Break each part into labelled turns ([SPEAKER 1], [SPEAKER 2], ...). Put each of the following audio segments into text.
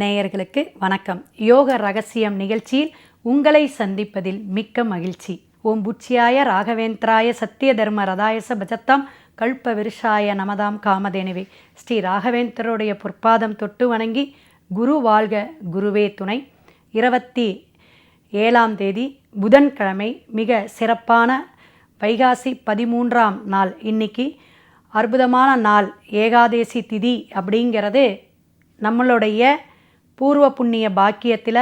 [SPEAKER 1] நேயர்களுக்கு வணக்கம். யோக ரகசியம் நிகழ்ச்சியில் உங்களை சந்திப்பதில் மிக்க மகிழ்ச்சி. ஓம் புட்சியாய ராகவேந்திராய சத்திய தர்ம ரதாயச பஜத்தாம் கல்ப விருஷாய நமதாம் காமதேனுவே. ஸ்ரீ ராகவேந்திரருடைய பொற்பாதம் தொட்டு வணங்கி குரு வாழ்க குருவே துணை. 27ஆம் தேதி புதன்கிழமை, மிக சிறப்பான வைகாசி 13ஆம் நாள். இன்னைக்கு அற்புதமான நாள், ஏகாதேசி திதி அப்படிங்கிறது நம்மளுடைய பூர்வ புண்ணிய பாக்கியத்தில்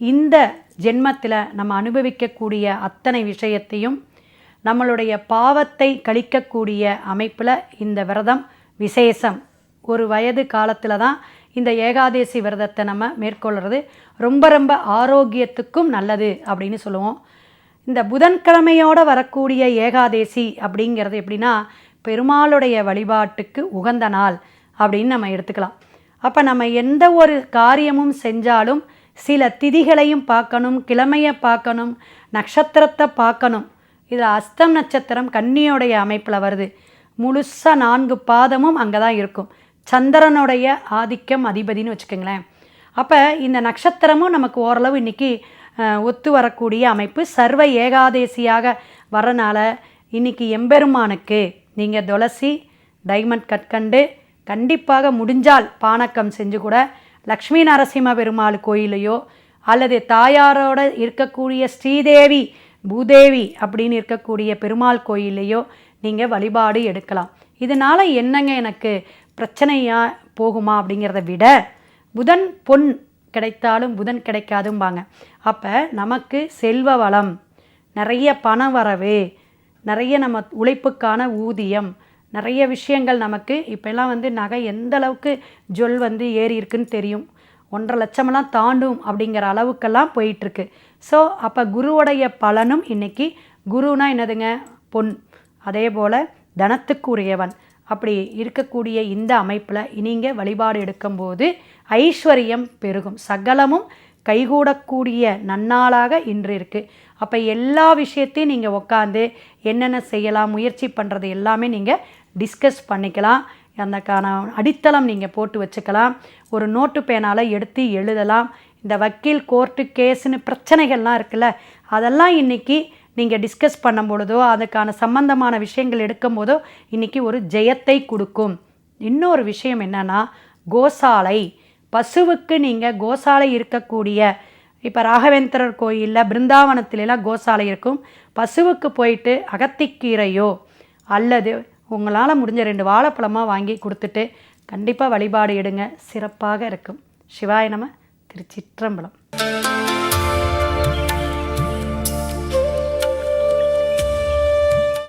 [SPEAKER 1] இந்த ஜென்மத்தில் நம்ம அனுபவிக்கக்கூடிய அத்தனை விஷயத்தையும் நம்மளுடைய பாவத்தை கழிக்கக்கூடிய அமைப்பில் இந்த விரதம் விசேஷம். ஒரு வயது காலத்தில் தான் இந்த ஏகாதேசி விரதத்தை நம்ம மேற்கொள்கிறது ரொம்ப ரொம்ப ஆரோக்கியத்துக்கும் நல்லது அப்படின்னு சொல்லுவோம். இந்த புதன்கிழமையோடு வரக்கூடிய ஏகாதேசி அப்படிங்கிறது எப்படின்னா, பெருமாளுடைய வழிபாட்டுக்கு உகந்த நாள் அப்படின்னு நம்ம எடுத்துக்கலாம். அப்போ நம்ம எந்த ஒரு காரியமும் செஞ்சாலும் சில திதிகளையும் பார்க்கணும், கிழமையை பார்க்கணும், நட்சத்திரத்தை பார்க்கணும். இது அஸ்தம் நட்சத்திரம் கன்னியோடைய அமைப்பில் வருது. முழுசாக 4 பாதமும் அங்கே தான் இருக்கும். சந்திரனுடைய ஆதிக்கம் அதிபதினு வச்சுக்கோங்களேன். அப்போ இந்த நட்சத்திரமும் நமக்கு ஓரளவு இன்றைக்கி ஒத்து வரக்கூடிய அமைப்பு. சர்வ ஏகாதேசியாக வரனால இன்றைக்கி எம்பெருமானுக்கு நீங்கள் துளசி, டைமண்ட் கற்கண்டு, கண்டிப்பாக முடிஞ்சால் பானக்கம் செஞ்சு கூட லக்ஷ்மி நரசிம்ம பெருமாள் கோயிலையோ அல்லது தாயாரோடு இருக்கக்கூடிய ஸ்ரீதேவி பூதேவி அப்படின்னு இருக்கக்கூடிய பெருமாள் கோயிலையோ நீங்கள் வழிபாடு எடுக்கலாம். இதனால் என்னங்க எனக்கு பிரச்சனையாக போகுமா அப்படிங்கிறத விட, புதன் பொன் கிடைத்தாலும் புதன் கிடைக்காதும்பாங்க. அப்போ நமக்கு செல்வ வளம், நிறைய பண வரவு, நிறைய நம்ம உழைப்புக்கான ஊதியம், நிறைய விஷயங்கள் நமக்கு இப்போல்லாம் நகை எந்த அளவுக்கு ஜொல் ஏறி இருக்குன்னு தெரியும். 1.5 லட்சமெல்லாம் தாண்டும் அப்படிங்கிற அளவுக்கெல்லாம் போயிட்டுருக்கு. ஸோ அப்போ குருவுடைய பலனும் இன்றைக்கி, குருனா என்னதுங்க, பொன், அதே போல் தனத்துக்கு உரியவன். அப்படி இருக்கக்கூடிய இந்த அமைப்பில் நீங்கள் வழிபாடு எடுக்கும்போது ஐஸ்வர்யம் பெருகும், சகலமும் கைகூடக்கூடிய நன்னாளாக இன்று இருக்குது. அப்போ எல்லா விஷயத்தையும் நீங்கள் உட்காந்து என்னென்ன செய்யலாம், முயற்சி பண்ணுறது எல்லாமே நீங்கள் டிஸ்கஸ் பண்ணிக்கலாம். அந்தக்கான அடித்தளம் நீங்கள் போட்டு வச்சுக்கலாம். ஒரு நோட்டு பேனால் எடுத்து எழுதலாம். இந்த வக்கீல், கோர்ட்டு, கேஸுன்னு பிரச்சனைகள்லாம் இருக்குல்ல, அதெல்லாம் இன்றைக்கி நீங்கள் டிஸ்கஸ் பண்ணும் பொழுதோ, அதுக்கான சம்பந்தமான விஷயங்கள் எடுக்கும் போதோ இன்றைக்கி ஒரு ஜெயத்தை கொடுக்கும். இன்னொரு விஷயம் என்னென்னா, கோசாலை, பசுவுக்கு நீங்கள் கோசாலை இருக்கக்கூடிய, இப்போ ராகவேந்திரர் கோயிலில் பிருந்தாவனத்திலலாம் கோசாலை இருக்கும். பசுவுக்கு போயிட்டு அகத்திக்கீரையோ அல்லது உங்களால் முடிஞ்ச 2 வாழைப்பழமாக வாங்கி கொடுத்துட்டு கண்டிப்பாக வழிபாடு எடுங்க, சிறப்பாக இருக்கும். சிவாய நம. திருச்சிற்றம்பலம்.